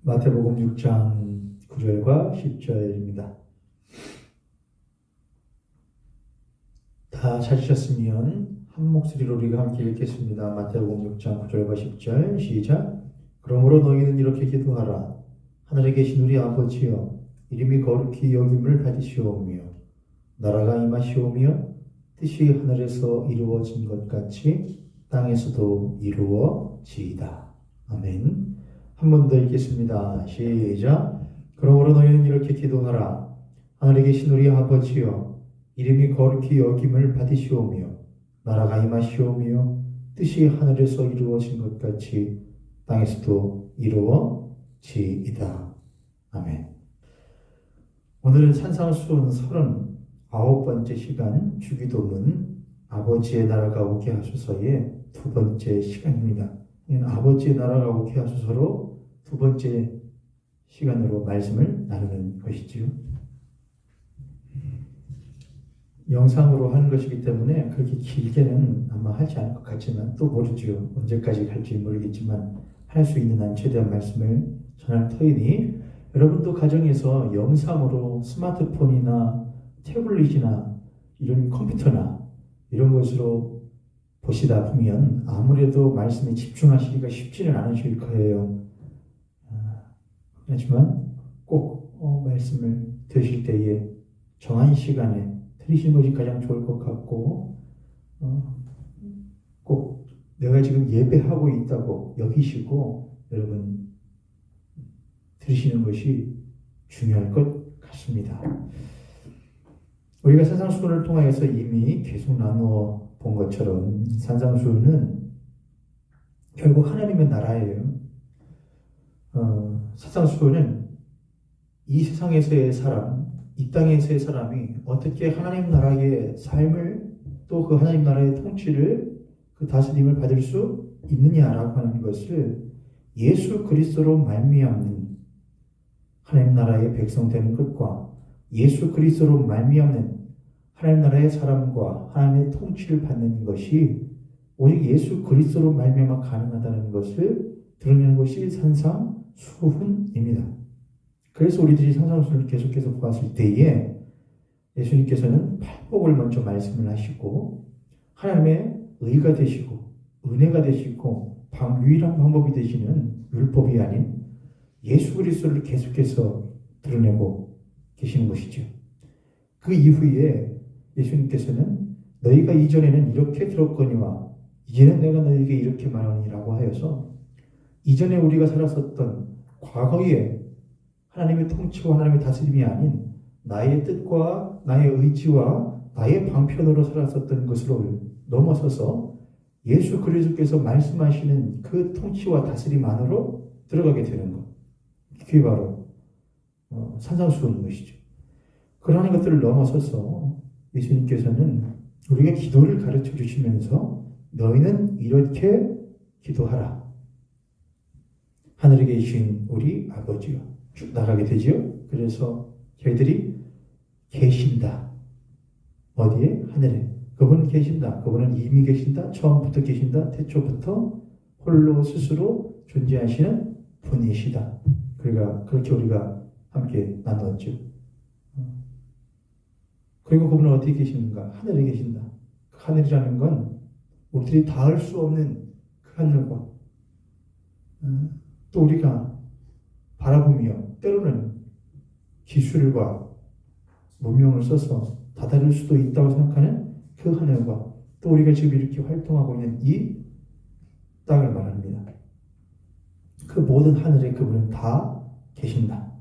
마태복음 6장 9절과 10절입니다. 다 찾으셨으면 한 목소리로 우리가 함께 읽겠습니다. 마태복음 6장 9절과 10절 시작. 그러므로 너희는 이렇게 기도하라. 하늘에 계신 우리 아버지여, 이름이 거룩히 여김을 받으시오며 나라가 임하시오며 뜻이 하늘에서 이루어진 것 같이 땅에서도 이루어지이다. 아멘. 한 번 더 읽겠습니다. 시작. 그러므로 너희는 이렇게 기도하라. 하늘에 계신 우리 아버지여, 이름이 거룩히 여김을 받으시오며 나라가 임하시오며 뜻이 하늘에서 이루어진 것 같이 땅에서도 이루어지이다. 아멘. 오늘은 산상수훈 39번째 시간 주기도문 아버지의 나라가 오게 하소서의 두 번째 시간입니다. 아버지의 나라가 오게 하소서로 두 번째 시간으로 말씀을 나누는 것이지요. 영상으로 하는 것이기 때문에 그렇게 길게는 아마 하지 않을 것 같지만 또 모르죠. 언제까지 갈지 모르겠지만 할 수 있는 한 최대한 말씀을 전할 터이니 여러분도 가정에서 영상으로 스마트폰이나 태블릿이나 이런 컴퓨터나 이런 것으로 보시다 보면 아무래도 말씀에 집중하시기가 쉽지는 않으실 거예요. 하지만 꼭 말씀을 들으실 때에 정한 시간에 들으시는 것이 가장 좋을 것 같고 꼭 내가 지금 예배하고 있다고 여기시고 여러분 들으시는 것이 중요할 것 같습니다. 우리가 산상수훈을 통하여서 이미 계속 나누어 본 것처럼 산상수훈은 결국 하나님의 나라예요. 산상수훈은 이 세상에서의 사람, 이 땅에서의 사람이 어떻게 하나님 나라의 삶을 또 그 하나님 나라의 통치를 그 다스림을 받을 수 있느냐라고 하는 것을 예수 그리스도로 말미암는 하나님 나라의 백성 되는 것과 예수 그리스도로 말미암는 하나님 나라의 사람과 하나님의 통치를 받는 것이 오직 예수 그리스도로 말미암아 가능하다는 것을 드러내는 것이 산상수훈입니다. 그래서 우리들이 산상수훈을 계속해서 보았을 때에 예수님께서는 팔복을 먼저 말씀을 하시고 하나님의 의가 되시고 은혜가 되시고 유일한 방법이 되시는 율법이 아닌 예수 그리스도를 계속해서 드러내고 계시는 것이죠. 그 이후에 예수님께서는 너희가 이전에는 이렇게 들었거니와 이제는 내가 너희에게 이렇게 말하니라고 하여서 이전에 우리가 살았었던 과거의 하나님의 통치와 하나님의 다스림이 아닌 나의 뜻과 나의 의지와 나의 방편으로 살았었던 것으로 넘어서서 예수 그리스도께서 말씀하시는 그 통치와 다스림 안으로 들어가게 되는 것. 그게 바로 산상수훈인 것이죠. 그러한 것들을 넘어서서 예수님께서는 우리가 기도를 가르쳐 주시면서 너희는 이렇게 기도하라. 하늘에 계신 우리 아버지요. 쭉 나가게 되지요. 그래서 저희들이 계신다. 어디에? 하늘에. 그분은 계신다. 그분은 이미 계신다. 처음부터 계신다. 태초부터 홀로 스스로 존재하시는 분이시다. 그렇게 우리가 함께 나누었죠. 그리고 그분은 어디에 계시는가? 하늘에 계신다. 그 하늘이라는 건 우리들이 닿을 수 없는 그 하늘과 또 우리가 바라보며 때로는 기술과 문명을 써서 다다를 수도 있다고 생각하는 그 하늘과 또 우리가 지금 이렇게 활동하고 있는 이 땅을 말합니다. 그 모든 하늘에 그분은 다 계신다.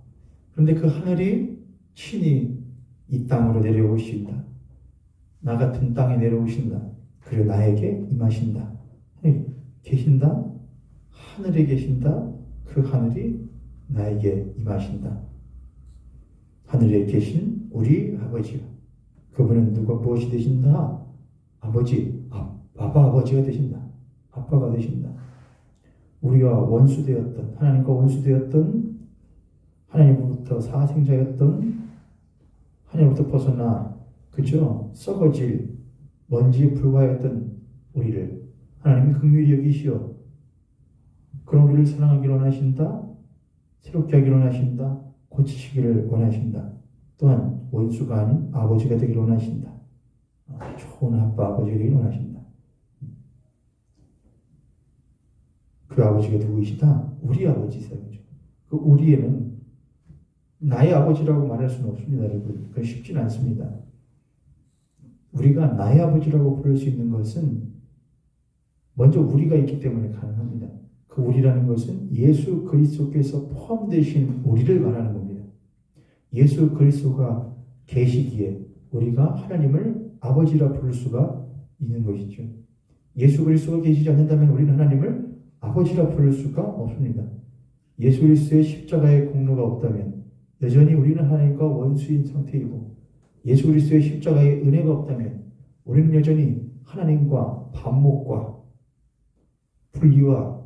그런데 그 하늘이 친히 이 땅으로 내려오신다. 나 같은 땅에 내려오신다. 그리고 나에게 임하신다. 계신다. 하늘에 계신다. 그 하늘이 나에게 임하신다. 하늘에 계신 우리 아버지요. 그분은 무엇이 되신다? 아버지, 아버지가 되신다. 아빠가 되신다. 우리와 원수되었던, 하나님과 원수되었던, 하나님으로부터 사생자였던, 하나님으로부터 벗어나, 그죠? 썩어질 먼지에 불과했던 우리를 하나님이 긍휼히 여기시어 그런 우리를 사랑하기로 원하신다. 새롭게 하기를 원하신다. 고치시기를 원하신다. 또한 원수가 아닌 아버지가 되기를 원하신다. 좋은 아빠, 아버지가 되기를 원하신다. 그 아버지가 누구이시다? 우리 아버지세요. 그 우리에는 나의 아버지라고 말할 수는 없습니다, 여러분. 그건 쉽지는 않습니다. 우리가 나의 아버지라고 부를 수 있는 것은 먼저 우리가 있기 때문에 가능합니다. 그 우리라는 것은 예수 그리스도께서 포함되신 우리를 말하는 겁니다. 예수 그리스도가 계시기에 우리가 하나님을 아버지라 부를 수가 있는 것이죠. 예수 그리스도가 계시지 않는다면 우리는 하나님을 아버지라 부를 수가 없습니다. 예수 그리스도의 십자가의 공로가 없다면 여전히 우리는 하나님과 원수인 상태이고, 예수 그리스도의 십자가의 은혜가 없다면 우리는 여전히 하나님과 반목과 분리와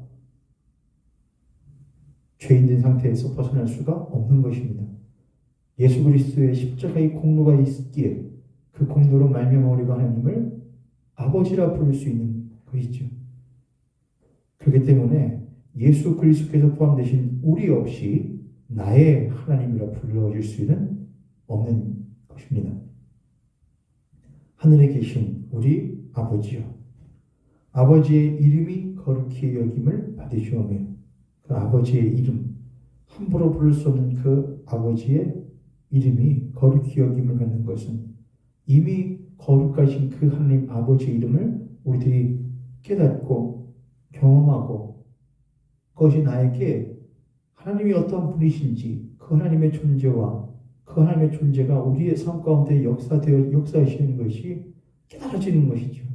죄인된 상태에서 벗어날 수가 없는 것입니다. 예수 그리스도의 십자가의 공로가 있기에 그 공로로 말미암아 우리가 하나님을 아버지라 부를 수 있는 것이죠. 그렇기 때문에 예수 그리스도께서 포함되신 우리 없이 나의 하나님이라 불러줄 수는 없는 것입니다. 하늘에 계신 우리 아버지요, 아버지의 이름이 거룩히 여김을 받으시오며, 그 아버지의 이름, 함부로 부를 수 없는 그 아버지의 이름이 거룩히 여김을 받는 것은 이미 거룩하신 그 하나님 아버지의 이름을 우리들이 깨닫고 경험하고, 그것이 나에게 하나님이 어떠한 분이신지, 그 하나님의 존재와 그 하나님의 존재가 우리의 삶 가운데 역사하시는 것이 깨달아지는 것이죠.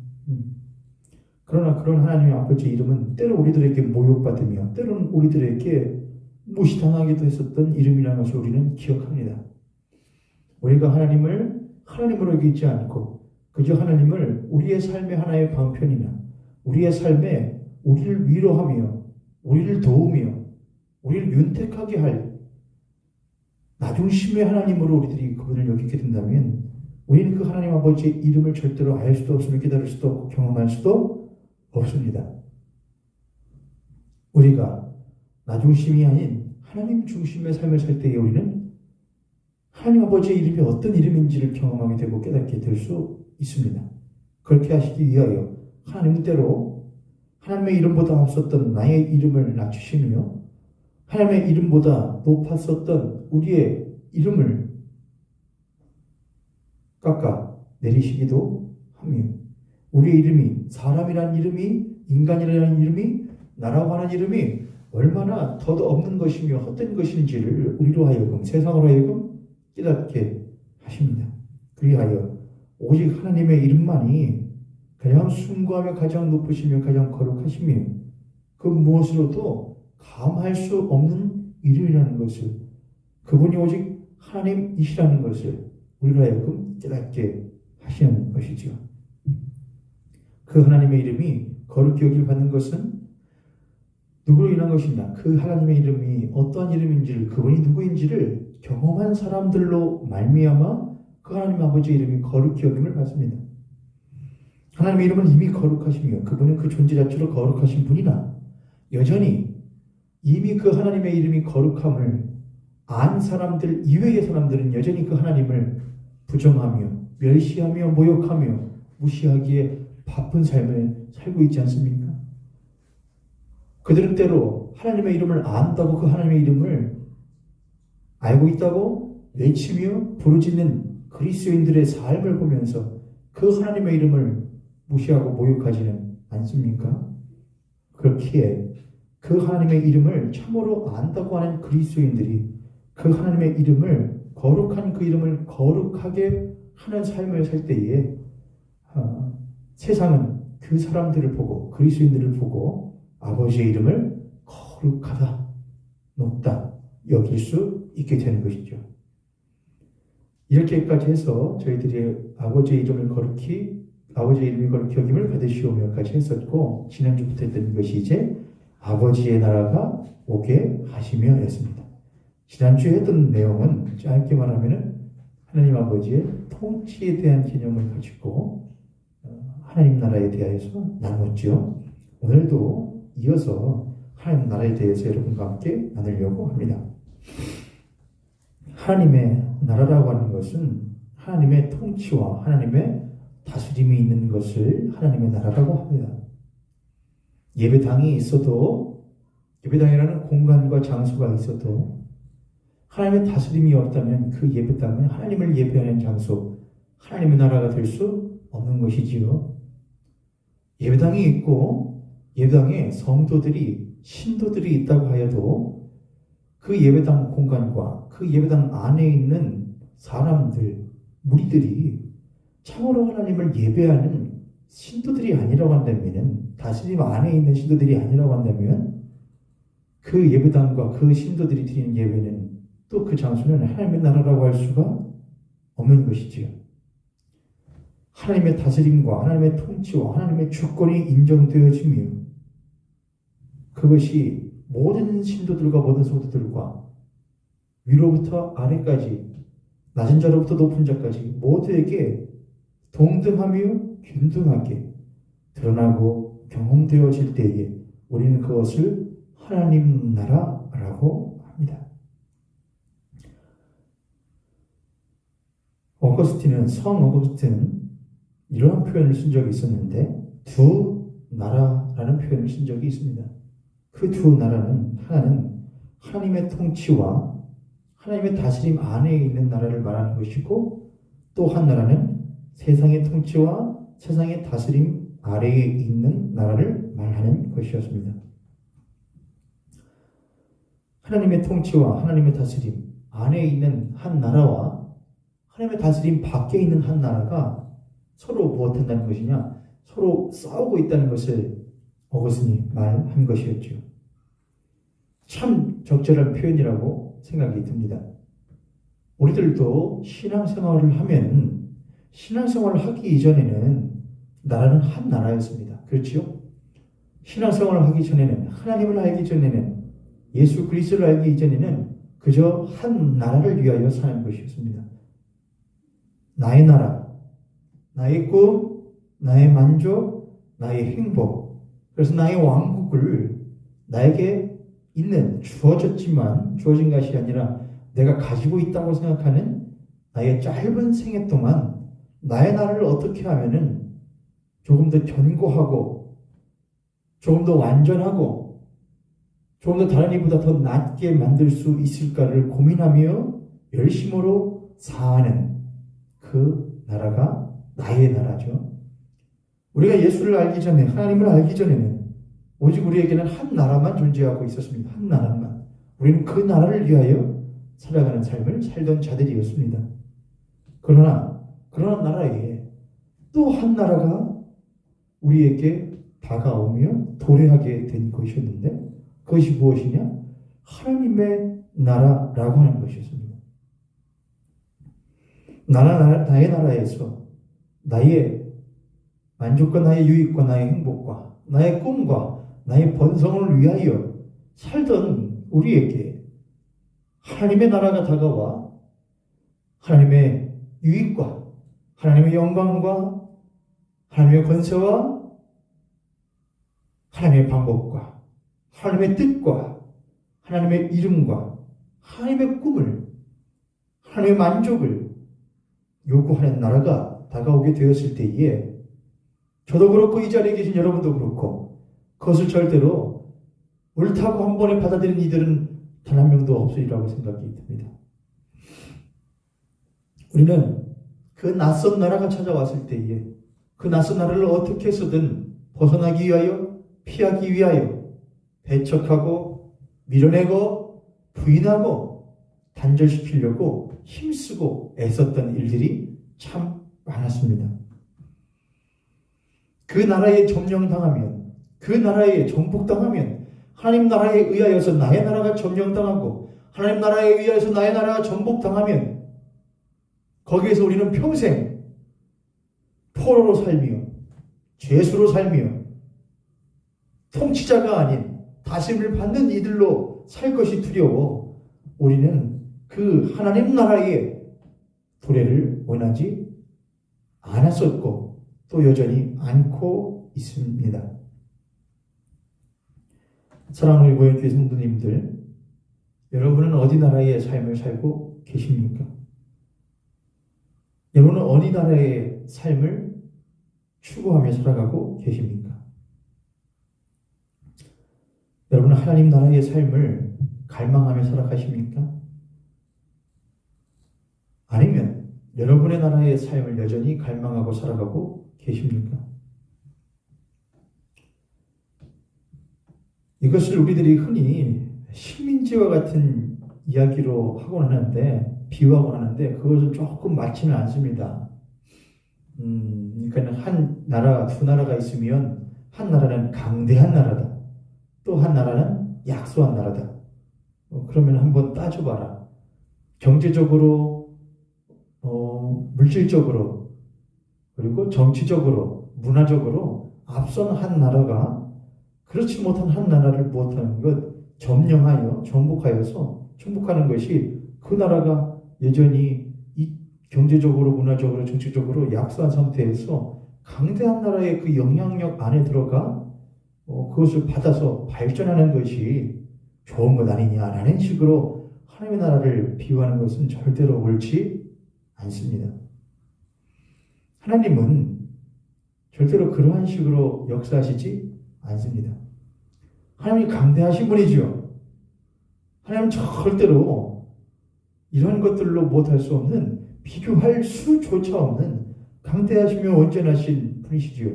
그러나 그런 하나님의 아버지의 이름은 때로 우리들에게 모욕받으며 때로는 우리들에게 무시당하기도 했었던 이름이라는 것을 우리는 기억합니다. 우리가 하나님을 하나님으로 여기지 않고 그저 하나님을 우리의 삶의 하나의 방편이나 우리의 삶에 우리를 위로하며 우리를 도우며 우리를 윤택하게 할 나중심의 하나님으로 우리들이 그분을 여기게 된다면 우리는 그 하나님 아버지의 이름을 절대로 알 수도 없으며 깨달을 수도 없고 경험할 수도 없습니다. 우리가 나중심이 아닌 하나님 중심의 삶을 살 때에 우리는 하나님 아버지의 이름이 어떤 이름인지를 경험하게 되고 깨닫게 될 수 있습니다. 그렇게 하시기 위하여 하나님은 때로 하나님의 이름보다 앞섰던 나의 이름을 낮추시며 하나님의 이름보다 높았었던 우리의 이름을 깎아 내리시기도 하며, 우리의 이름이, 사람이라는 이름이, 인간이라는 이름이, 나라고 하는 이름이 얼마나 더도 없는 것이며 헛된 것인지를 우리로 하여금, 세상으로 하여금 깨닫게 하십니다. 그리하여 오직 하나님의 이름만이 가장 숭고하며 가장 높으시며 가장 거룩하시며 그 무엇으로도 감할 수 없는 이름이라는 것을, 그분이 오직 하나님이시라는 것을 우리로 하여금 깨닫게 하시는 것이죠. 그 하나님의 이름이 거룩히 여김을 받는 것은 누구로 인한 것이냐? 그 하나님의 이름이 어떠한 이름인지를, 그분이 누구인지를 경험한 사람들로 말미암아 그 하나님 아버지의 이름이 거룩히 여김을 받습니다. 하나님의 이름은 이미 거룩하시며 그분은 그 존재 자체로 거룩하신 분이나 여전히 이미 그 하나님의 이름이 거룩함을 안 사람들 이외의 사람들은 여전히 그 하나님을 부정하며 멸시하며 모욕하며 무시하기에 바쁜 삶을 살고 있지 않습니까? 그들은 때로 하나님의 이름을 안다고 그 하나님의 이름을 알고 있다고 외치며 부르짖는 그리스도인들의 삶을 보면서 그 하나님의 이름을 무시하고 모욕하지는 않습니까? 그렇기에 그 하나님의 이름을 참으로 안다고 하는 그리스도인들이 그 하나님의 이름을, 거룩한 그 이름을 거룩하게 하는 삶을 살 때에 세상은 그 사람들을 보고, 그리스도인들을 보고 아버지의 이름을 거룩하다, 높다 여길 수 있게 되는 것이죠. 이렇게까지 해서 저희들이 아버지의 이름이 거룩히 여김을 받으시오며까지 했었고, 지난주부터 했던 것이 이제 아버지의 나라가 오게 하시며 였습니다. 지난주에 했던 내용은 짧게 말하면 하나님 아버지의 통치에 대한 개념을 가지고 하나님 나라에 대하여서 나눴죠. 오늘도 이어서 하나님 나라에 대해서 여러분과 함께 나누려고 합니다. 하나님의 나라라고 하는 것은 하나님의 통치와 하나님의 다스림이 있는 것을 하나님의 나라라고 합니다. 예배당이 있어도, 예배당이라는 공간과 장소가 있어도 하나님의 다스림이 없다면 그 예배당은 하나님을 예배하는 장소, 하나님의 나라가 될 수 없는 것이지요. 예배당이 있고 예배당에 성도들이, 신도들이 있다고 하여도 그 예배당 공간과 그 예배당 안에 있는 사람들, 무리들이 참으로 하나님을 예배하는 신도들이 아니라고 한다면, 다스림 안에 있는 신도들이 아니라고 한다면 그 예배당과 그 신도들이 드리는 예배는, 또 그 장소는 하나님의 나라라고 할 수가 없는 것이지요. 하나님의 다스림과 하나님의 통치와 하나님의 주권이 인정되어지며 그것이 모든 신도들과 모든 성도들과 위로부터 아래까지, 낮은 자로부터 높은 자까지 모두에게 동등하며 균등하게 드러나고 경험되어질 때에 우리는 그것을 하나님 나라라고 합니다. 성 어거스틴은 이러한 표현을 쓴 적이 있었는데, 두 나라라는 표현을 쓴 적이 있습니다. 그 두 나라는, 하나는 하나님의 통치와 하나님의 다스림 안에 있는 나라를 말하는 것이고, 또 한 나라는 세상의 통치와 세상의 다스림 아래에 있는 나라를 말하는 것이었습니다. 하나님의 통치와 하나님의 다스림 안에 있는 한 나라와 하나님의 다스림 밖에 있는 한 나라가 서로 무엇한다는 것이냐? 서로 싸우고 있다는 것을 어거스틴이 말한 것이었죠. 참 적절한 표현이라고 생각이 듭니다. 우리들도 신앙생활을 하면, 신앙생활을 하기 이전에는 나라는 한 나라였습니다. 그렇지요? 신앙생활을 하기 전에는, 하나님을 알기 전에는, 예수 그리스도를 알기 이전에는 그저 한 나라를 위하여 사는 것이었습니다. 나의 나라, 나의 꿈, 나의 만족, 나의 행복, 그래서 나의 왕국을 나에게 있는, 주어진 것이 아니라 내가 가지고 있다고 생각하는 나의 짧은 생애 동안 나의 나라를 어떻게 하면은 조금 더 견고하고 조금 더 완전하고 조금 더 다른 이보다 더 낫게 만들 수 있을까를 고민하며 열심으로 사는 그 나라가 나의 나라죠. 우리가 예수를 알기 전에, 하나님을 알기 전에는 오직 우리에게는 한 나라만 존재하고 있었습니다. 한 나라만. 우리는 그 나라를 위하여 살아가는 삶을 살던 자들이었습니다. 그러나 나라에 또 한 나라가 우리에게 다가오며 도래하게 된 것이었는데, 그것이 무엇이냐? 하나님의 나라라고 하는 것이었습니다. 나의 나라에서 나의 만족과 나의 유익과 나의 행복과 나의 꿈과 나의 번성을 위하여 살던 우리에게 하나님의 나라가 다가와 하나님의 유익과 하나님의 영광과 하나님의 권세와 하나님의 방법과 하나님의 뜻과 하나님의 이름과 하나님의 꿈을, 하나님의 만족을 요구하는 나라가 다가오게 되었을 때에 저도 그렇고 이 자리에 계신 여러분도 그렇고 그것을 절대로 옳다고 한 번에 받아들인 이들은 단 한 명도 없으리라고 생각이 듭니다. 우리는 그 낯선 나라가 찾아왔을 때에 그 낯선 나라를 어떻게 해서든 벗어나기 위하여, 피하기 위하여 배척하고 밀어내고 부인하고 단절시키려고 힘쓰고 애썼던 일들이 참 많았습니다. 그 나라에 점령당하면, 그 나라에 정복당하면 하나님 나라에 의하여서 나의 나라가 점령당하고 하나님 나라에 의하여서 나의 나라가 정복당하면 거기에서 우리는 평생 포로로 살며 죄수로 살며 통치자가 아닌 다스림을 받는 이들로 살 것이 두려워 우리는 그 하나님 나라의 도래를 원하지 않았었고 또 여전히 않고 있습니다. 사랑하는 우리 고향교회 성도님들, 여러분은 어디 나라의 삶을 살고 계십니까? 여러분은 어디 나라의 삶을 추구하며 살아가고 계십니까? 여러분은 하나님 나라의 삶을 갈망하며 살아가십니까? 아니면 여러분의 나라의 삶을 여전히 갈망하고 살아가고 계십니까? 이것을 우리들이 흔히 식민지와 같은 이야기로 하곤 하는데, 비유하곤 하는데, 그것은 조금 맞지는 않습니다. 그러니까 한 나라, 두 나라가 있으면 한 나라는 강대한 나라다. 또 한 나라는 약소한 나라다. 그러면 한번 따져봐라. 경제적으로, 물질적으로, 그리고 정치적으로, 문화적으로 앞선 한 나라가 그렇지 못한 한 나라를 못하는 것, 점령하여, 정복하는 것이 그 나라가 여전히 이 경제적으로, 문화적으로, 정치적으로 약소한 상태에서 강대한 나라의 그 영향력 안에 들어가 그것을 받아서 발전하는 것이 좋은 것 아니냐라는 식으로 하나님의 나라를 비유하는 것은 절대로 옳지 않습니다. 하나님은 절대로 그러한 식으로 역사하시지 않습니다. 하나님이 강대하신 분이지요. 하나님은 절대로 이런 것들로 못할 수 없는, 비교할 수조차 없는 강대하시며 온전하신 분이시지요.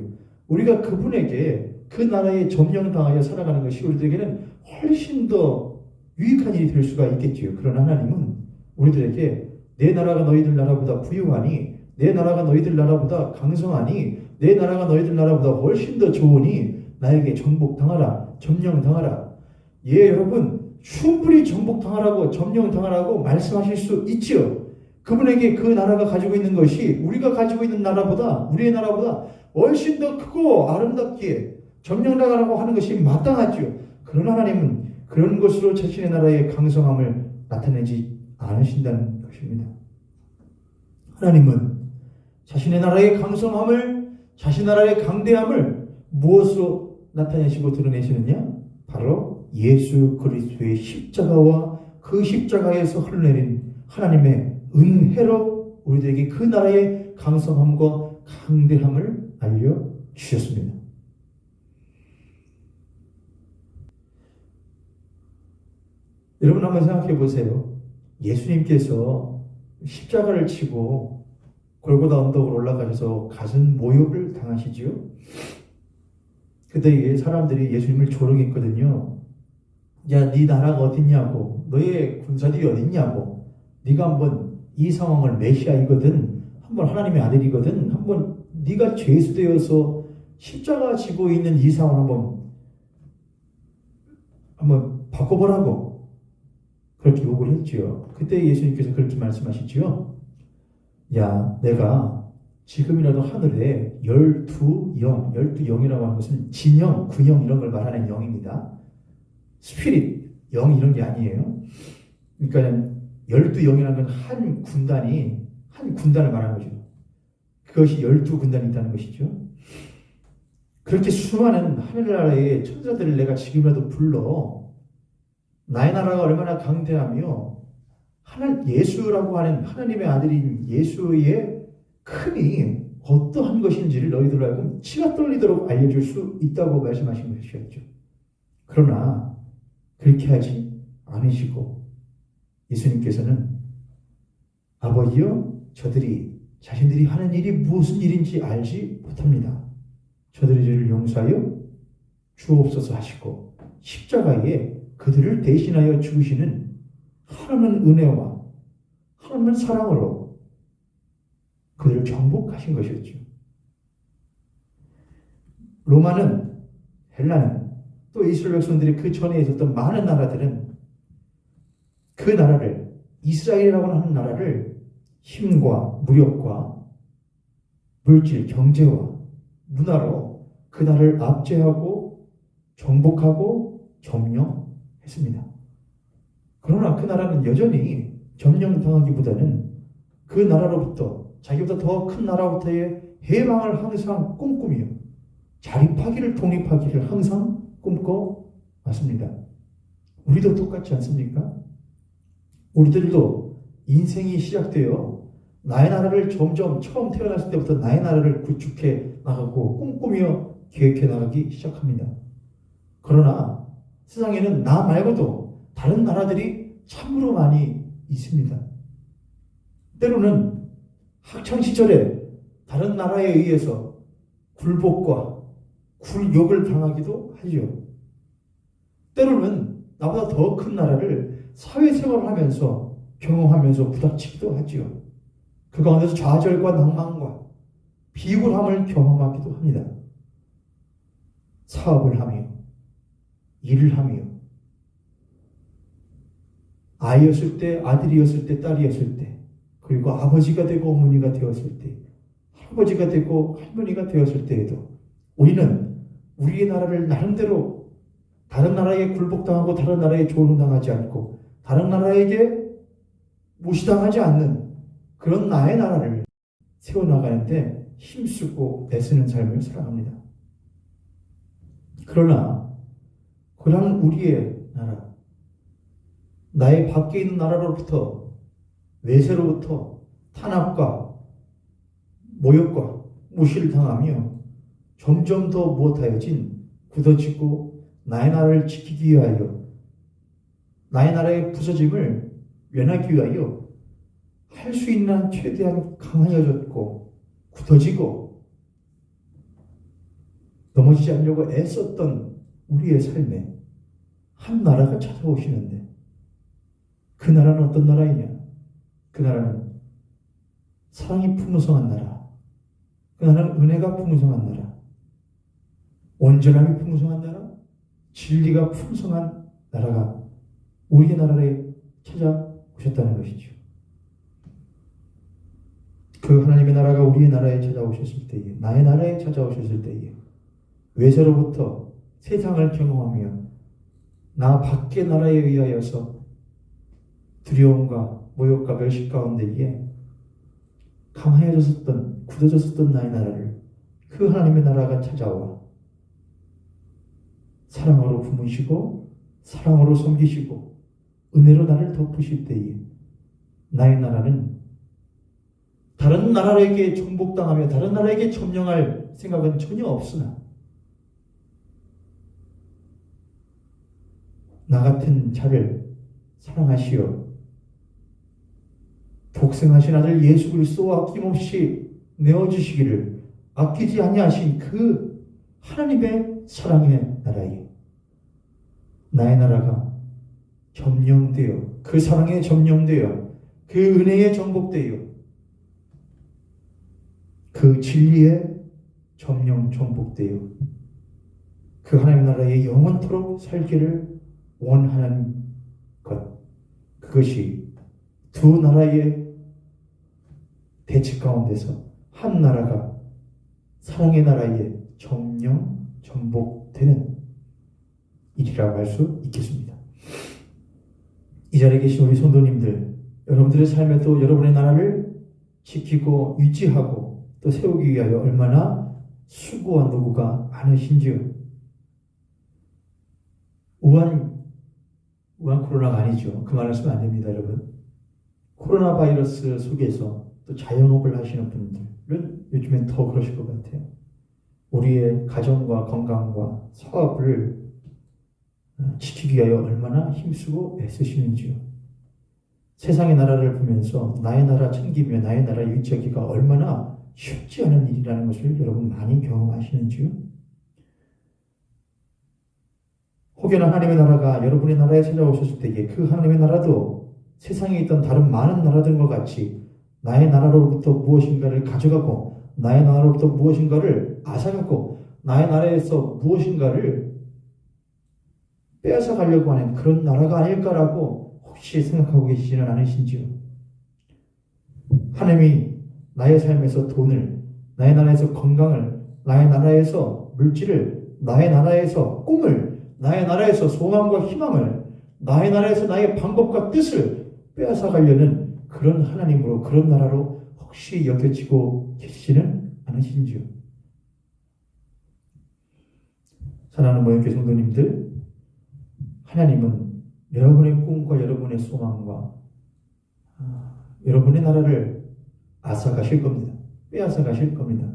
우리가 그분에게 그 나라에 점령당하여 살아가는 것이 우리들에게는 훨씬 더 유익한 일이 될 수가 있겠지요. 그러나 하나님은 우리들에게 내 나라가 너희들 나라보다 부유하니, 내 나라가 너희들 나라보다 강성하니, 내 나라가 너희들 나라보다 훨씬 더 좋으니 나에게 정복당하라, 점령당하라. 예, 여러분, 충분히 정복당하라고, 점령당하라고 말씀하실 수 있지요. 그분에게 그 나라가 가지고 있는 것이 우리가 가지고 있는 나라보다, 우리의 나라보다 훨씬 더 크고 아름답기에 점령당하라고 하는 것이 마땅하지요. 그러나 하나님은 그런 것으로 자신의 나라의 강성함을 나타내지 않으신다는 것입니다. 하나님은 자신의 나라의 강성함을, 자신의 나라의 강대함을 무엇으로 나타내시고 드러내시느냐? 바로 예수 그리스도의 십자가와 그 십자가에서 흘러내린 하나님의 은혜로 우리들에게 그 나라의 강성함과 강대함을 알려주셨습니다. 여러분 한번 생각해 보세요. 예수님께서 십자가를 치고 골고다 언덕으로 올라가셔서 가슴 모욕을 당하시지요. 그때 사람들이 예수님을 조롱했거든요. 야, 네 나라가 어딨냐고, 너의 군사들이 어딨냐고, 네가 한번 이 상황을, 메시아이거든, 한번 하나님의 아들이거든, 한번 네가 죄수되어서 십자가 지고 있는 이 상황 한번 바꿔보라고 그렇게 요구를 했지요. 그때 예수님께서 그렇게 말씀하시지요. 야, 내가 지금이라도 하늘에 12영이라고 하는 것은 진영, 근영 이런 걸 말하는 영입니다. 스피릿, 영 이런 게 아니에요. 그러니까 12영이라는 건 한 군단을 말하는 거죠. 그것이 12군단이 있다는 것이죠. 그렇게 수많은 하늘나라의 천사들을 내가 지금이라도 불러 나의 나라가 얼마나 강대하며 예수라고 하는 하나님의 아들인 예수의 크니 어떠한 것인지를 너희들 알고 치가 떨리도록 알려줄 수 있다고 말씀하신 것이었죠. 그러나 그렇게 하지 않으시고 예수님께서는 아버지여, 자신들이 하는 일이 무슨 일인지 알지 못합니다. 저들의 죄를 용서하여 주옵소서 하시고 십자가에 그들을 대신하여 죽으시는 하나님은 은혜와 하나님은 사랑으로 그들을 정복하신 것이었죠. 로마는, 헬라는, 또 이스라엘 백성들이 그 전에 있었던 많은 나라들은 그 나라를, 이스라엘이라고 하는 나라를 힘과 무력과 물질, 경제와 문화로 그 나라를 압제하고 정복하고 점령했습니다. 그러나 그 나라는 여전히 점령당하기보다는 그 나라로부터, 자기보다 더 큰 나라부터의 해방을 항상 꿈꾸며 자립하기를, 독립하기를 항상 꿈꿔왔습니다. 맞습니다. 우리도 똑같지 않습니까? 우리들도 인생이 시작되어 나의 나라를 점점 처음 태어났을 때부터 나의 나라를 구축해 나가고 꿈꾸며 계획해 나가기 시작합니다. 그러나 세상에는 나 말고도 다른 나라들이 참으로 많이 있습니다. 때로는 학창시절에 다른 나라에 의해서 굴복과 굴욕을 당하기도 하죠. 때로는 나보다 더 큰 나라를 사회생활을 하면서 경험하면서 부닥치기도 하지요. 그 가운데서 좌절과 낭만과 비굴함을 경험하기도 합니다. 사업을 하며 일을 하며 아이였을 때, 아들이었을 때, 딸이었을 때, 그리고 아버지가 되고 어머니가 되었을 때, 할아버지가 되고 할머니가 되었을 때에도 우리는 우리의 나라를 나름대로 다른 나라에 굴복당하고 다른 나라에 조롱당하지 않고 다른 나라에게 무시당하지 않는 그런 나의 나라를 세워나가는데 힘쓰고 애쓰는 삶을 살아갑니다. 그러나 그런 우리의 나라, 나의 밖에 있는 나라로부터 외세로부터 탄압과 모욕과 무시를 당하며 점점 더 무엇하여진 굳어지고 나의 나라를 지키기 위하여 나의 나라의 부서짐을 면하기 위하여 할 수 있는 한 최대한 강해졌고 굳어지고 넘어지지 않으려고 애썼던 우리의 삶에 한 나라가 찾아오시는데 그 나라는 어떤 나라이냐? 그 나라는 사랑이 풍성한 나라, 그 나라는 은혜가 풍성한 나라, 온전함이 풍성한 나라, 진리가 풍성한 나라가 우리의 나라에 찾아오셨다는 것이죠. 그 하나님의 나라가 우리의 나라에 찾아오셨을 때에, 나의 나라에 찾아오셨을 때에 외세로부터 세상을 경험하며 나 밖의 나라에 의하여서 두려움과 모욕과 멸시 가운데에 강해졌었던, 굳어졌었던 나의 나라를 그 하나님의 나라가 찾아와 사랑으로 품으시고 사랑으로 섬기시고 은혜로 나를 덮으실 때에 나의 나라는 다른 나라에게 정복당하며 다른 나라에게 점령할 생각은 전혀 없으나 나 같은 자를 사랑하시어 독생하신 아들 예수 그리스도와 아낌없이 내어주시기를 아끼지 아니하신 그 하나님의 사랑의 나라에 나의 나라가 점령되어 그 사랑에 점령되어 그 은혜에 정복되어 그 진리에 점령 정복되어 그 하나님 나라에 영원토록 살기를 원하는 것, 그것이 두 나라의 대치 가운데서 한 나라가 사랑의 나라에 점령 정복되는 일이라고 할 수 있겠습니다. 이 자리에 계신 우리 성도님들, 여러분들의 삶에도 여러분의 나라를 지키고 유지하고 또 세우기 위하여 얼마나 수고와 노고가 많으신지요. 우한 코로나가 아니죠. 그 말을 쓰면 안 됩니다, 여러분. 코로나 바이러스 속에서 또 자영업을 하시는 분들은 요즘엔 더 그러실 것 같아요. 우리의 가정과 건강과 사업을 지키기 위하여 얼마나 힘쓰고 애쓰시는지요. 세상의 나라를 보면서 나의 나라 챙기며 나의 나라 유지하기가 얼마나 쉽지 않은 일이라는 것을 여러분 많이 경험하시는지요. 혹여나 하나님의 나라가 여러분의 나라에 찾아오셨을 때에 그 하나님의 나라도 세상에 있던 다른 많은 나라들과 같이 나의 나라로부터 무엇인가를 가져가고 나의 나라로부터 무엇인가를 앗아가고 나의 나라에서 무엇인가를 빼앗아 가려고 하는 그런 나라가 아닐까라고 혹시 생각하고 계시지는 않으신지요? 하나님이 나의 삶에서 돈을, 나의 나라에서 건강을, 나의 나라에서 물질을, 나의 나라에서 꿈을, 나의 나라에서 소망과 희망을, 나의 나라에서 나의 방법과 뜻을 빼앗아 가려는 그런 하나님으로, 그런 나라로 혹시 여겨지고 계시지는 않으신지요? 사랑하는 모형교 성도님들, 하나님은 여러분의 꿈과 여러분의 소망과 여러분의 나라를 앗아가실 겁니다. 빼앗아가실 겁니다.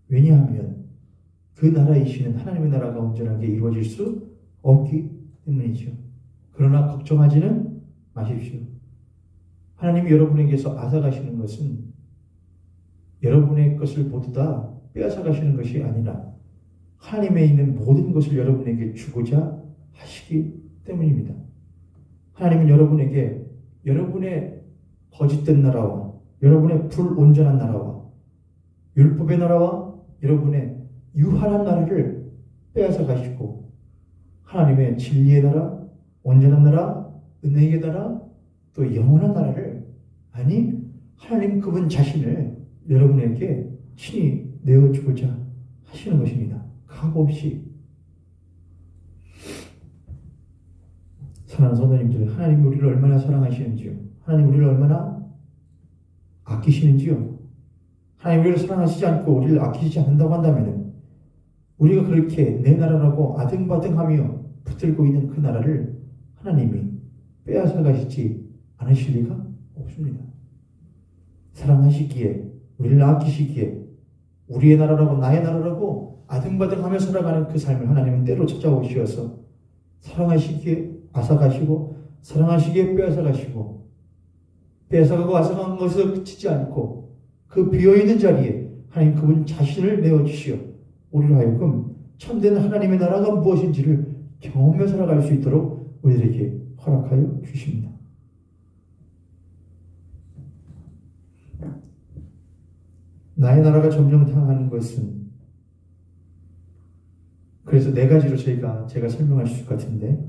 왜냐하면 그 나라이시는 하나님의 나라가 온전하게 이루어질 수 없기 때문이죠. 그러나 걱정하지는 마십시오. 하나님이 여러분에게서 앗아가시는 것은 여러분의 것을 모두 다 빼앗아가시는 것이 아니라 하나님에 있는 모든 것을 여러분에게 주고자 하시기 때문입니다. 하나님은 여러분에게 여러분의 거짓된 나라와 여러분의 불온전한 나라와 율법의 나라와 여러분의 유한한 나라를 빼앗아 가시고 하나님의 진리의 나라, 온전한 나라, 은혜의 나라, 또 영원한 나라를 아니 하나님 그분 자신을 여러분에게 친히 내어주고자 하시는 것입니다. 값없이. 사랑하는 성도님들, 하나님 우리를 얼마나 사랑하시는지요. 하나님 우리를 얼마나 아끼시는지요. 하나님 우리를 사랑하시지 않고 우리를 아끼지 않는다고 한다면 우리가 그렇게 내 나라라고 아등바등하며 붙들고 있는 그 나라를 하나님이 빼앗아 가시지 않으실 리가 없습니다. 사랑하시기에 우리를 아끼시기에 우리의 나라라고 나의 나라라고 아등바등하며 살아가는 그 삶을 하나님은 때로 찾아오시어서 사랑하시기에 앗아가시고 사랑하시기에 빼앗아가시고 빼앗아가고 앗아간 것을 그치지 않고 그 비어있는 자리에 하나님 그분 자신을 내어주시어 우리로 하여금 참된 하나님의 나라가 무엇인지를 경험해 살아갈 수 있도록 우리들에게 허락하여 주십니다. 나의 나라가 점령당하는 것은 그래서 네 가지로 제가 설명할 수 있을 것 같은데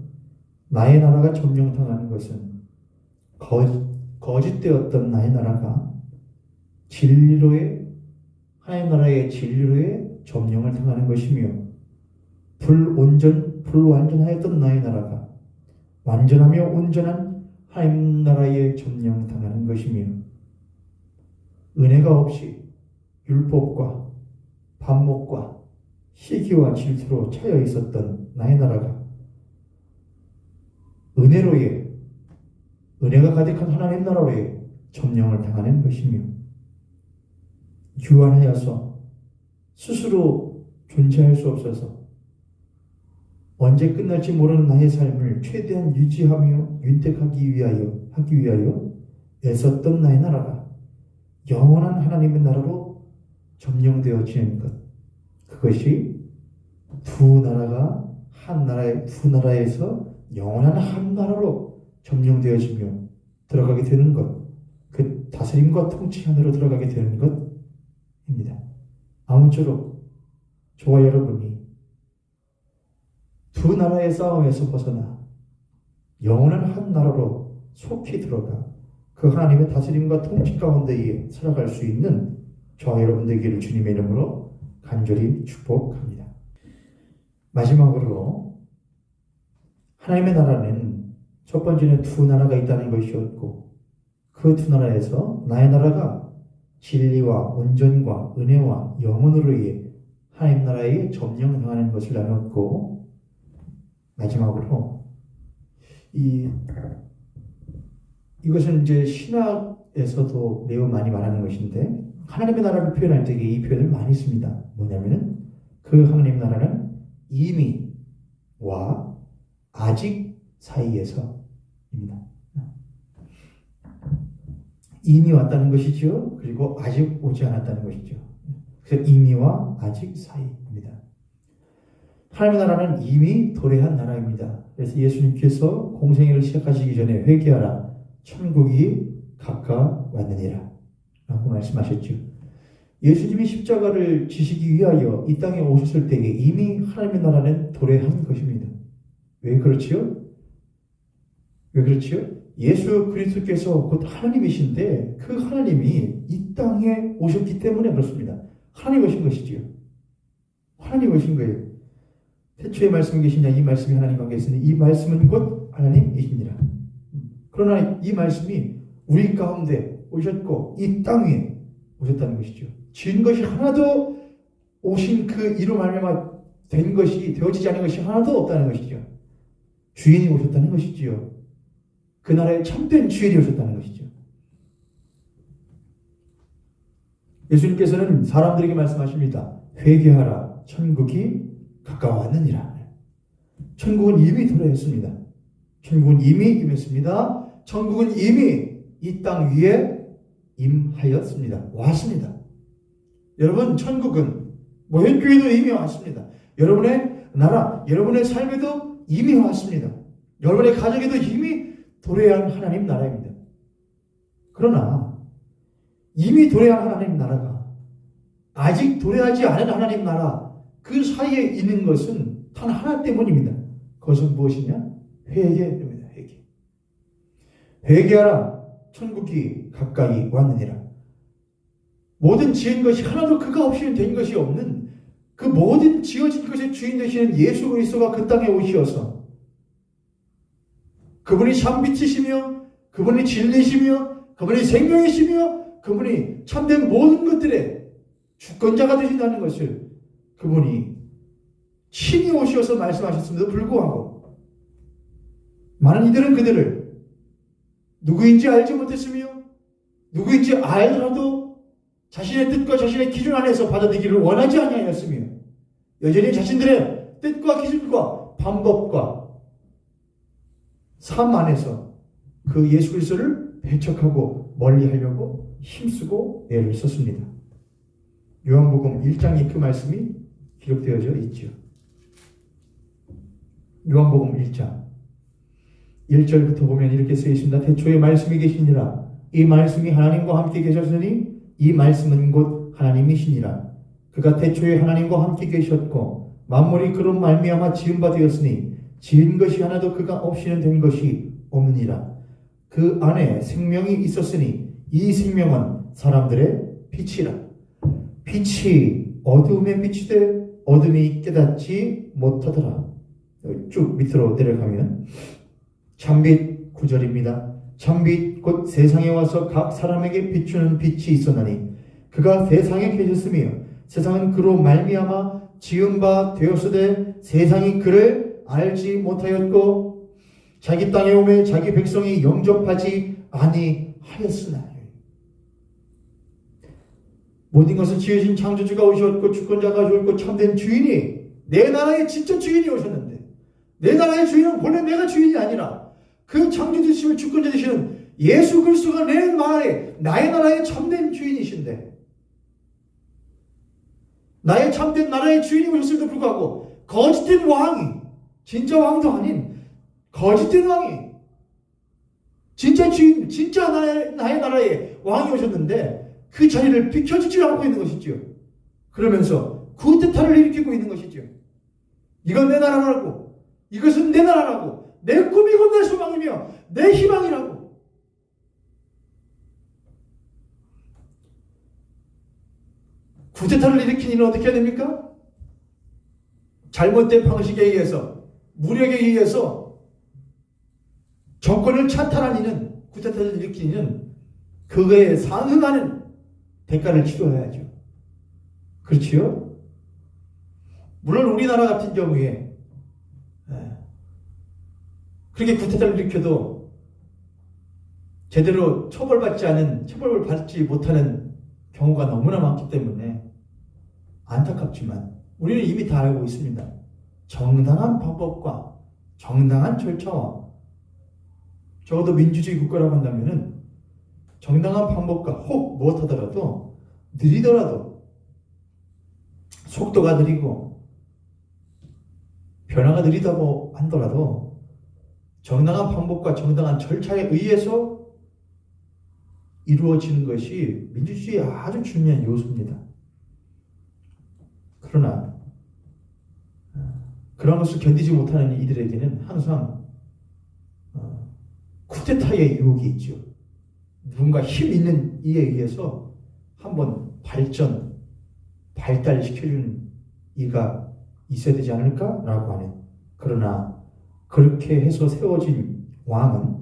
나의 나라가 점령당하는 것은 거짓되었던 나의 나라가 진리로의 하나님 나라의 진리로의 점령을 당하는 것이며 불완전하였던 나의 나라가 완전하며 온전한 하나님 나라의 점령 당하는 것이며 은혜가 없이 율법과 반목과 시기와 질투로 차여 있었던 나의 나라가 은혜가 가득한 하나님 나라로의 점령을 당하는 것이며 유한하여서 스스로 존재할 수 없어서 언제 끝날지 모르는 나의 삶을 최대한 유지하며 윤택하기 위하여 애썼던 나의 나라가 영원한 하나님의 나라로 점령되어지는 것, 그것이 두 나라에서 영원한 한 나라로 점령되어지며 들어가게 되는 것, 그 다스림과 통치 안으로 들어가게 되는 것입니다. 아무쪼록 저와 여러분이 두 나라의 싸움에서 벗어나 영원한 한 나라로 속히 들어가 그 하나님의 다스림과 통치 가운데에 살아갈 수 있는 저와 여러분 되기를 주님의 이름으로 간절히 축복합니다. 마지막으로 하나님의 나라는 첫 번째는 두 나라가 있다는 것이었고 그 두 나라에서 나의 나라가 진리와 온전과 은혜와 영원으로의 하나님 나라에 점령당하는 것을 나눴고 마지막으로 이것은 이제 신학에서도 매우 많이 말하는 것인데 하나님의 나라를 표현할 때 이 표현을 많이 씁니다. 뭐냐면은 그 하나님 나라는 이미와 아직 사이에서입니다. 이미 왔다는 것이죠. 그리고 아직 오지 않았다는 것이죠. 그래서 이미와 아직 사이입니다. 하나님의 나라는 이미 도래한 나라입니다. 그래서 예수님께서 공생애를 시작하시기 전에 회개하라 천국이 가까웠느니라 라고 말씀하셨죠. 예수님이 십자가를 지시기 위하여 이 땅에 오셨을 때에 이미 하나님의 나라는 도래한 것입니다. 왜 그렇지요? 예수 그리스도께서 곧 하나님이신데 그 하나님이 이 땅에 오셨기 때문에 그렇습니다. 하나님 오신 것이지요. 하나님 오신 거예요. 태초에 말씀이 계시냐 이 말씀이 하나님과 계시니 이 말씀은 곧 하나님이십니다. 그러나 이 말씀이 우리 가운데 오셨고 이 땅 위에 오셨다는 것이죠. 지은 것이 하나도 오신 그 이로 말미암아 된 것이 되어지지 않은 것이 하나도 없다는 것이죠. 주인이 오셨다는 것이지요. 그 나라의 참된 주인이 오셨다는 것이죠. 예수님께서는 사람들에게 말씀하십니다. 회개하라, 천국이 가까웠느니라. 천국은 이미 도래했습니다. 천국은 이미 임했습니다. 천국은 이미 이 땅 위에 임하였습니다. 왔습니다. 여러분, 천국은 모현교회도 이미 왔습니다. 여러분의 나라, 여러분의 삶에도 이미 왔습니다. 여러분의 가정에도 이미 도래한 하나님 나라입니다. 그러나 이미 도래한 하나님 나라가 아직 도래하지 않은 하나님 나라 그 사이에 있는 것은 단 하나 때문입니다. 그것은 무엇이냐? 회개입니다. 회개. 회개하라. 천국이 가까이 왔느니라. 모든 지은 것이 하나도 그가 없이는 된 것이 없는 그 모든 지어진 것의 주인 되시는 예수 그리스도가 그 땅에 오시어서 그분이 참빛이시며 그분이 진리시며 그분이 생명이시며 그분이 참된 모든 것들의 주권자가 되신다는 것을 그분이 친히 오시어서 말씀하셨음에도 불구하고 많은 이들은 그들을 누구인지 알지 못했으며 누구인지 알더라도 자신의 뜻과 자신의 기준 안에서 받아들이기를 원하지 아니하였으며 여전히 자신들의 뜻과 기준과 방법과 삶 안에서 그 예수 그리스도를 배척하고 멀리하려고 힘쓰고 애를 썼습니다. 요한복음 1장에 그 말씀이 기록되어져 있죠. 요한복음 1장 1절부터 보면 이렇게 쓰여 있습니다. 태초에 말씀이 계시니라. 이 말씀이 하나님과 함께 계셨으니 이 말씀은 곧 하나님이시니라. 그가 태초에 하나님과 함께 계셨고 만물이 그로 말미암아 지은 바 되었으니 지은 것이 하나도 그가 없이는 된 것이 없느니라. 그 안에 생명이 있었으니 이 생명은 사람들의 빛이라. 빛이 어둠의 빛이 되 어둠이 깨닫지 못하더라. 쭉 밑으로 내려가면 참빛 9절입니다. 참빛 곧 세상에 와서 각 사람에게 비추는 빛이 있었나니 그가 세상에 계셨으며 세상은 그로 말미암아 지은 바 되었으되 세상이 그를 알지 못하였고 자기 땅에 오매 자기 백성이 영접하지 아니하였으나 모든 것을 지으신 창조주가 오셨고 주권자가 오셨고 참된 주인이 내 나라의 진짜 주인이 오셨는데 내 나라의 주인은 본래 내가 주인이 아니라 그 창조주시며 주권자 되시는 예수 그리스도가 내 나의 나라의 참된 주인이신데 나의 참된 나라의 주인이 오셨음에도 불구하고 거짓된 왕이 진짜 왕도 아닌 거짓된 왕이 진짜 주인 진짜 나의 나라의 왕이 오셨는데 그 자리를 비켜주지 않고 있는 것이지요. 그러면서 쿠데타를 일으키고 있는 것이지요. 이건 내 나라라고 이것은 내 나라라고 내 꿈이고 내 소망이며 내 희망이라고 쿠데타를 일으킨 이는 어떻게 해야 됩니까? 잘못된 방식에 의해서 무력에 의해서 정권을 찬탈한 이는 쿠데타를 일으킨 이는 그거에 상응하는 대가를 치러야죠. 그렇지요? 물론 우리나라 같은 경우에 그렇게 쿠데타를 일으켜도 제대로 처벌을 받지 못하는 경우가 너무나 많기 때문에 안타깝지만 우리는 이미 다 알고 있습니다. 정당한 방법과 정당한 절차와 적어도 민주주의 국가라고 한다면은 정당한 방법과 혹 무엇하더라도 느리더라도 속도가 느리고 변화가 느리다고 하더라도 정당한 방법과 정당한 절차에 의해서 이루어지는 것이 민주주의의 아주 중요한 요소입니다. 그러나 그런 것을 견디지 못하는 이들에게는 항상 쿠데타의 유혹이 있죠. 누군가 힘 있는 이에 의해서 한번 발달시켜주는 이가 있어야 되지 않을까라고 하는. 그러나 그렇게 해서 세워진 왕은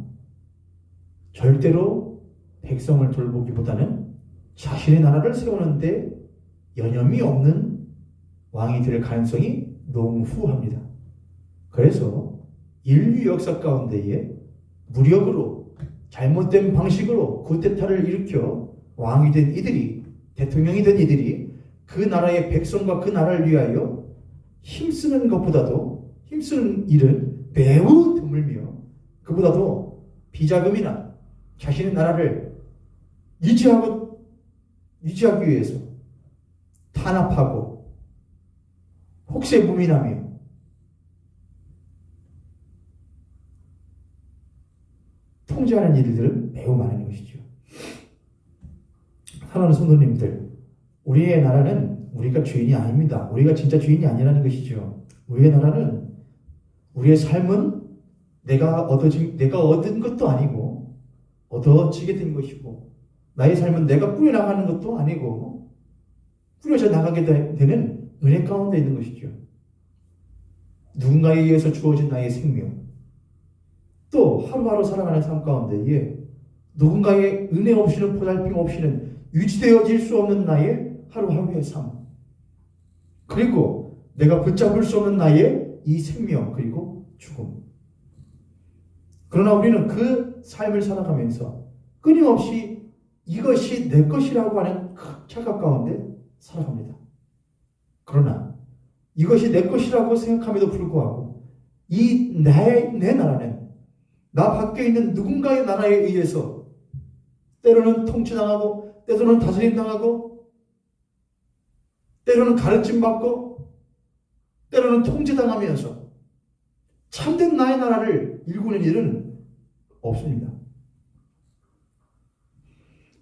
절대로 백성을 돌보기보다는 자신의 나라를 세우는데 여념이 없는 왕이 될 가능성이 농후합니다. 그래서 인류 역사 가운데에 무력으로 잘못된 방식으로 쿠데타를 일으켜 왕이 된 이들이, 대통령이 된 이들이 그 나라의 백성과 그 나라를 위하여 힘쓰는 것보다도, 힘쓰는 일은 매우 드물며, 그보다도 비자금이나 자신의 나라를 유지하기 위해서 탄압하고 혹세무민하며 통제하는 일들은 매우 많은 것이죠. 사랑하는 성도님들, 우리의 나라는 우리가 주인이 아닙니다. 우리가 진짜 주인이 아니라는 것이죠. 우리의 나라는, 우리의 삶은 내가 얻은 것도 아니고 얻어지게 된 것이고, 나의 삶은 내가 꾸려나가는 것도 아니고 꾸려져 나가게 되는 은혜 가운데 있는 것이죠. 누군가에 의해서 주어진 나의 생명, 또 하루하루 살아가는 삶 가운데에 누군가의 은혜 없이는, 보살핌 없이는 유지되어질 수 없는 나의 하루하루의 삶, 그리고 내가 붙잡을 수 없는 나의 이 생명, 그리고 죽음. 그러나 우리는 그 삶을 살아가면서 끊임없이 이것이 내 것이라고 하는 큰 착각 가운데 살아갑니다. 그러나 이것이 내 것이라고 생각함에도 불구하고 내 나라는 나 밖에 있는 누군가의 나라에 의해서 때로는 통치당하고, 때로는 다스림당하고, 때로는 가르침받고, 때로는 통제당하면서 참된 나의 나라를 일구는 일은 없습니다.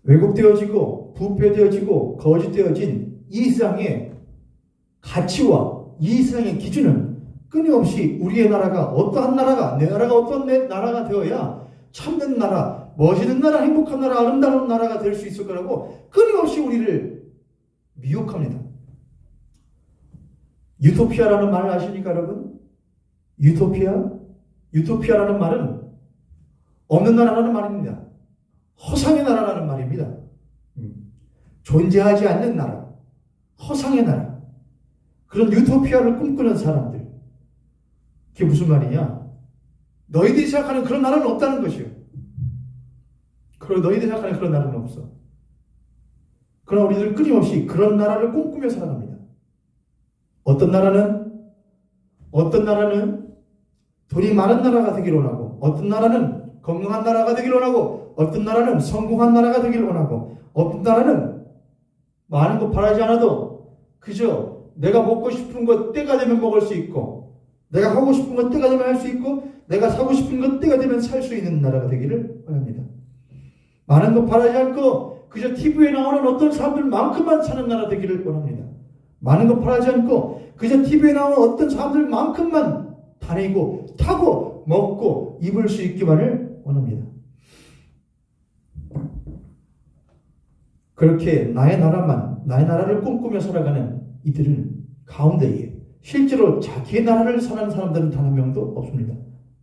왜곡되어지고 부패되어지고 거짓되어진 이 세상의 가치와 이 세상의 기준은 끊임없이 우리의 나라가 어떠한 나라가, 내 나라가 어떤 내 나라가 되어야 참된 나라, 멋있는 나라, 행복한 나라, 아름다운 나라가 될 수 있을 거라고 끊임없이 우리를 미혹합니다. 유토피아라는 말을 아십니까, 여러분? 유토피아라는 말은 없는 나라라는 말입니다. 허상의 나라라는 말입니다. 존재하지 않는 나라, 허상의 나라, 그런 유토피아를 꿈꾸는 사람들, 그게 무슨 말이냐? 너희들이 생각하는 그런 나라는 없다는 것이요. 너희들이 생각하는 그런 나라는 없어. 그러나 우리들은 끊임없이 그런 나라를 꿈꾸며 살아갑니다. 어떤 나라는 돈이 많은 나라가 되기를 원하고, 어떤 나라는 건강한 나라가 되기를 원하고, 어떤 나라는 성공한 나라가 되기를 원하고, 어떤 나라는 많은 거 바라지 않아도 그저 내가 먹고 싶은 것 때가 되면 먹을 수 있고, 내가 하고 싶은 것 때가 되면 할 수 있고, 내가 사고 싶은 것 때가 되면 살 수 있는 나라가 되기를 원합니다. 많은 거 바라지 않고 그저 TV에 나오는 어떤 사람들만큼만 사는 나라 되기를 원합니다. 많은 거 바라지 않고 그저 TV에 나오는 어떤 사람들만큼만 다니고 타고 먹고 입을 수 있기만을 원합니다. 그렇게 나의 나라를 꿈꾸며 살아가는 이들은 가운데에 실제로 자기의 나라를 사는 사람들은 단 한 명도 없습니다.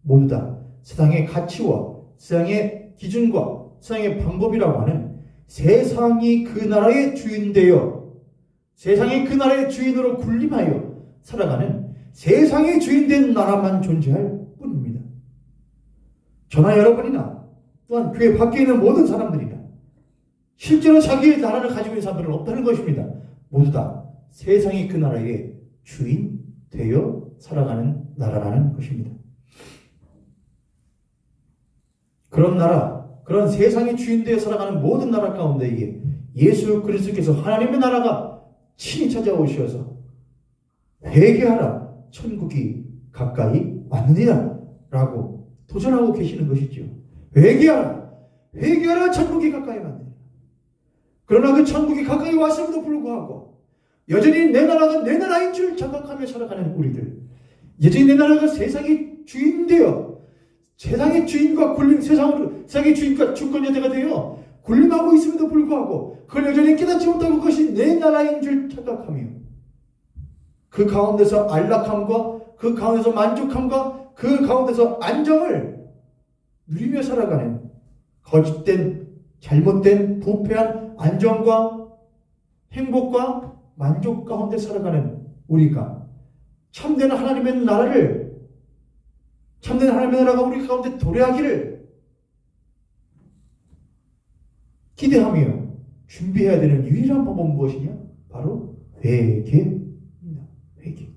모두 다 세상의 가치와 세상의 기준과 세상의 방법이라고 하는 세상이 그 나라의 주인되어, 세상이 그 나라의 주인으로 군림하여 살아가는 세상의 주인된 나라만 존재할 뿐입니다. 저나 여러분이나 또한 교회 밖에 있는 모든 사람들이나 실제로 자기의 나라를 가지고 있는 사람들은 없다는 것입니다. 모두 다 세상이 그 나라의 주인 되어 살아가는 나라라는 것입니다. 그런 나라, 그런 세상의 주인 되어 살아가는 모든 나라 가운데에 예수 그리스도께서 하나님의 나라가 친히 찾아오셔서 회개하라, 천국이 가까이 왔느니라 라고 도전하고 계시는 것이죠. 회개하라, 천국이 가까이 왔느니라. 그러나 그 천국이 가까이 왔음에도 불구하고 여전히 내 나라가 내 나라인 줄 착각하며 살아가는 우리들, 여전히 내 나라가 세상의 주인 되어 세상의 주인과 세상의 주인과 주권자가 되어 군림하고 있음에도 불구하고 그걸 여전히 깨닫지 못하고 그것이 내 나라인 줄 착각하며 그 가운데서 안락함과 그 가운데서 만족함과 그 가운데서 안정을 누리며 살아가는 거짓된, 잘못된, 부패한 안정과 행복과 만족 가운데 살아가는 우리가 참된 하나님의 나라를 참된 하나님의 나라가 우리 가운데 도래하기를 기대하며 준비해야 되는 유일한 방법은 무엇이냐? 바로 회개입니다. 회개.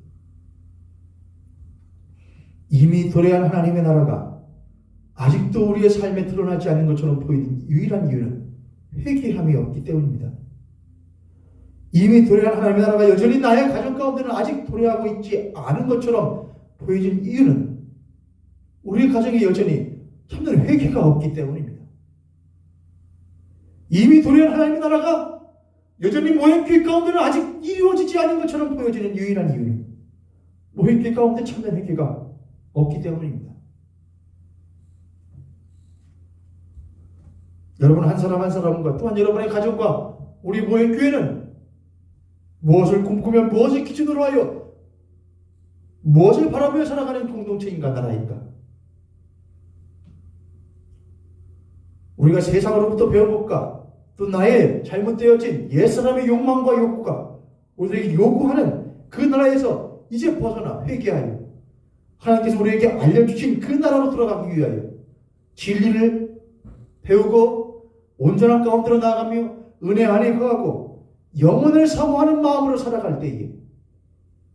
이미 도래한 하나님의 나라가 아직도 우리의 삶에 드러나지 않는 것처럼 보이는 유일한 이유는 회개함이 없기 때문입니다. 이미 도래한 하나님의 나라가 여전히 나의 가정 가운데는 아직 도래하고 있지 않은 것처럼 보여진 이유는 우리 가정에 여전히 참된 회개가 없기 때문입니다. 이미 도래한 하나님의 나라가 여전히 모형교회 가운데는 아직 이루어지지 않은 것처럼 보여지는 유일한 이유는 모형교회 가운데 참된 회개가 없기 때문입니다. 여러분 한 사람 한 사람과 또한 여러분의 가정과 우리 모형교회는 무엇을 꿈꾸며 무엇을 기준으로 하여 무엇을 바라며 살아가는 공동체인가 나라인가? 우리가 세상으로부터 배워볼까? 또 나의 잘못되어진 옛사람의 욕망과 욕구가 우리에게 요구하는 그 나라에서 이제 벗어나 회개하여 하나님께서 우리에게 알려주신 그 나라로 돌아가기 위하여 진리를 배우고 온전한 가운데로 나아가며 은혜 안에 거하고 영혼을 사모하는 마음으로 살아갈 때에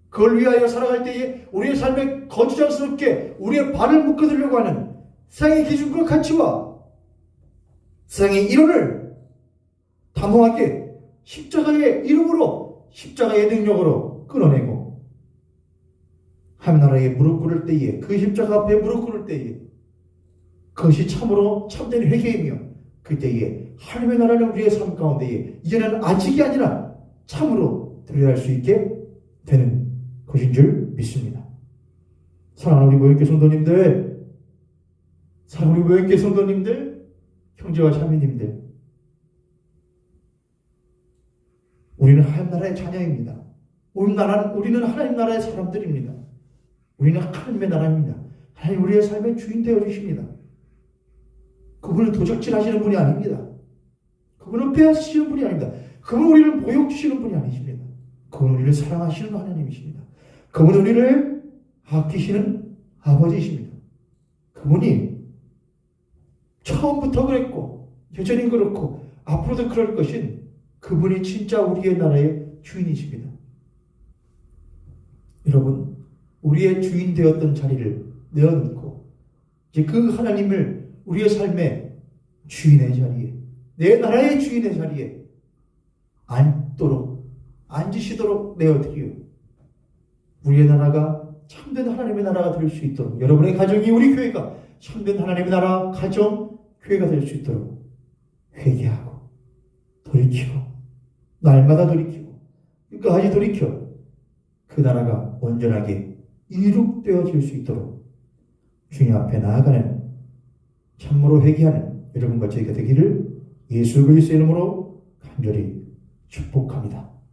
그걸 위하여 살아갈 때에 우리의 삶에 거추장스럽게 우리의 발을 묶어두려고 하는 세상의 기준과 가치와 세상의 이론을 담호하게 십자가의 이름으로 십자가의 능력으로 끊어내고 하나님의 무릎 꿇을 때에 그 십자가 앞에 무릎 꿇을 때에 그것이 참으로 참된 회개이며 그때에 하나님의 나라는 우리의 삶 가운데에 이제는 아직이 아니라 참으로 들여할 수 있게 되는 것인 줄 믿습니다. 사랑하는 우리 모형교회 성도님들, 사랑하는 우리 모형교회 성도님들, 형제와 자매님들, 우리는 하나님 나라의 자녀입니다. 우리는 하나님 나라의 사람들입니다. 우리는 하나님의 나라입니다. 하나님 우리의 삶의 주인 되어 주십니다. 그분을 도적질하시는 분이 아닙니다. 그분은 빼앗으시는 분이 아닙니다. 그분은 우리를 보역 주시는 분이 아니십니다. 그분은 우리를 사랑하시는 하나님이십니다. 그분은 우리를 아끼시는 아버지이십니다. 그분이 처음부터 그랬고 여전히 그렇고 앞으로도 그럴 것인 그분이 진짜 우리의 나라의 주인이십니다. 여러분, 우리의 주인 되었던 자리를 내어놓고 이제 그 하나님을 우리의 삶의 주인의 자리에, 내 나라의 주인의 자리에 앉으시도록 내어드리요. 우리의 나라가 참된 하나님의 나라가 될 수 있도록, 여러분의 가정이 우리 교회가 참된 하나님의 나라 가정 교회가 될 수 있도록 회개하고 돌이키고 날마다 돌이키고 끝까지 돌이켜 그 나라가 온전하게 이룩되어질 수 있도록 주님 앞에 나아가는 참으로 회개하는 여러분과 저희가 되기를 예수 그리스도의 이름으로 간절히 축복합니다.